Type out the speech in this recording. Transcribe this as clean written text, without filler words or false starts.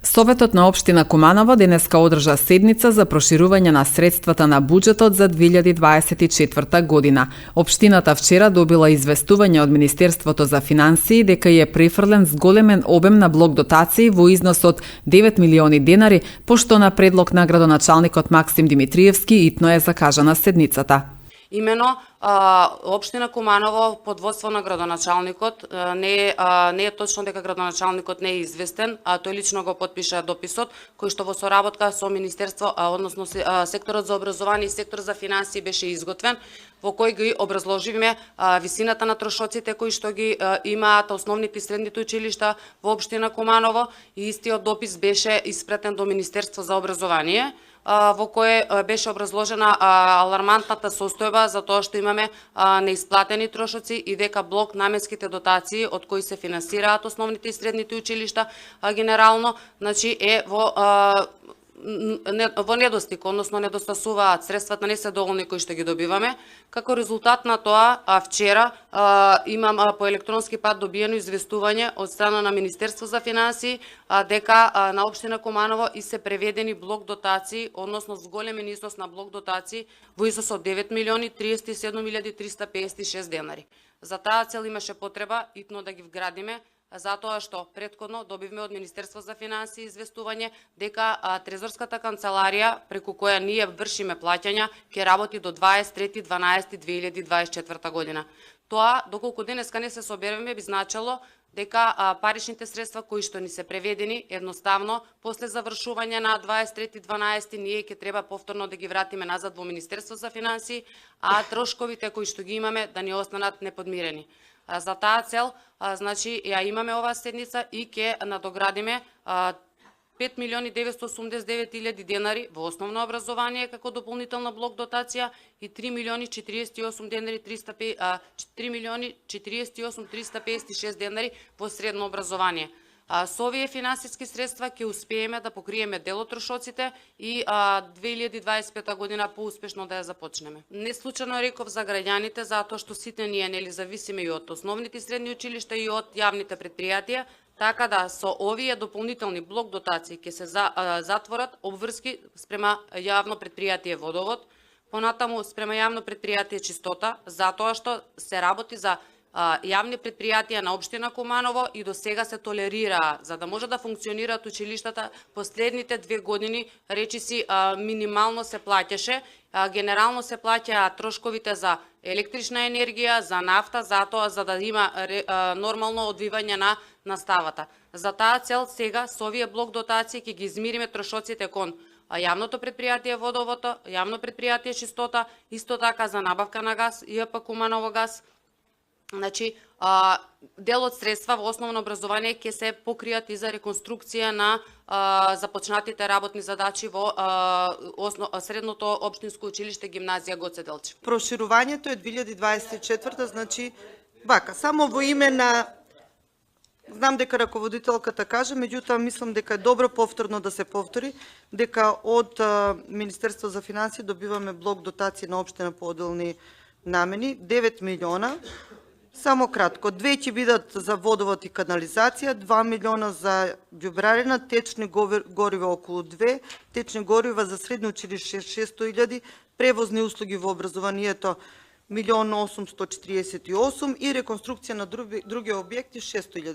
Советот на општина Куманово денеска одржа седница за проширување на средствата на буџетот за 2024 година. Општината вчера добила известување од Министерството за финансии дека е префрлен зголемен обем на блок дотации во износ од 9 милиони денари, пошто на предлог на градоначалникот Максим Димитриевски итно е закажана седницата. Имено, општина Куманово под водство на градоначалникот не е точно дека градоначалникот не е известен, тој лично го подпиша дописот кој што во соработка со Министерство, односно секторот за образование и сектор за финансии беше изготвен, во кој ги образложивме висината на трошоците кои што ги имаат основните и средните училишта во општина Куманово, и истиот допис беше испратен до Министерство за образование, во кое беше образложена алармантната состојба за тоа што имаме неисплатени трошоци и дека блок наменските дотации од кои се финансираат основните и средните училишта генерално, значи е во недостиг, односно недостасуваат средствата, не се доволни кои што ги добиваме. Како резултат на тоа, вчера имам по електронски пат добиено известување од страна на Министерство за финансии дека на општина Куманово и се преведени блок дотации, односно зголемен износ на блок дотации во изnos од 9 милиони 37.356 денари. За таа цел имаше потреба итно да ги вградиме, затоа што претходно добивме од Министерство за финансии известување дека Трезорската канцеларија, преку која ние вршиме плаќања, ќе работи до 23.12.2024 година. Тоа, доколку денеска не се собереме, би значило дека паричните средства кои што ни се преведени, едноставно, после завршување на 23.12 ние ќе треба повторно да ги вратиме назад во Министерство за финансии, а трошковите кои што ги имаме да ни останат неподмирени. За таа цел, значи, ја имаме оваа седница и ќе надоградиме 5.989.000 денари во основно образование како дополнителна блок дотација и 3.048.356 денари во средно образование. Со овие финансиски средства ќе успееме да покриеме дел од трошоците и 2025 година поуспешно да ја започнеме. Не случајно реков за граѓаните, затоа што сите ние нели зависиме и од основните и средни училишта и од јавните предпријатија, така да со овие дополнителни блок дотации ќе се затворат обврски спрема јавно предпријатие Водовод, понатаму спрема јавно предпријатие Чистота, затоа што се работи за јавни предпријатија на општина Куманово и до сега се толерираа за да може да функционираат училиштата. Последните 2 години речиси минимално се плаќаше, генерално се плаќаа трошковите за електрична енергија, за нафта, затоа за да има нормално одвивање на наставата. За таа цел сега со овие блок дотации ќе ги измириме трошоците кон јавното предпријатие Водовод, јавно предпријатие Чистота, исто така за набавка на газ, ИАП Куманово газ. Значи, дел од средства во основно образование ќе се покријат и за реконструкција на започнатите работни задачи во средното општинско училиште гимназија Гоце Делчев. Проширувањето е 2024, значи вака, само во име на знам дека раководителката кажа, меѓутоа мислам дека е добро повторно да се повтори дека од Министерство за финансии добиваме блок дотации на општина по одделни намени 9 милиона. Само кратко, 2 ќе бидат за водовод и канализација, 2 милиона за ѓубрарина, течни горива околу 2, течни горива за средно училиште 600.000, превозни услуги во образованието 1.848.000 и реконструкција на други објекти 600.000.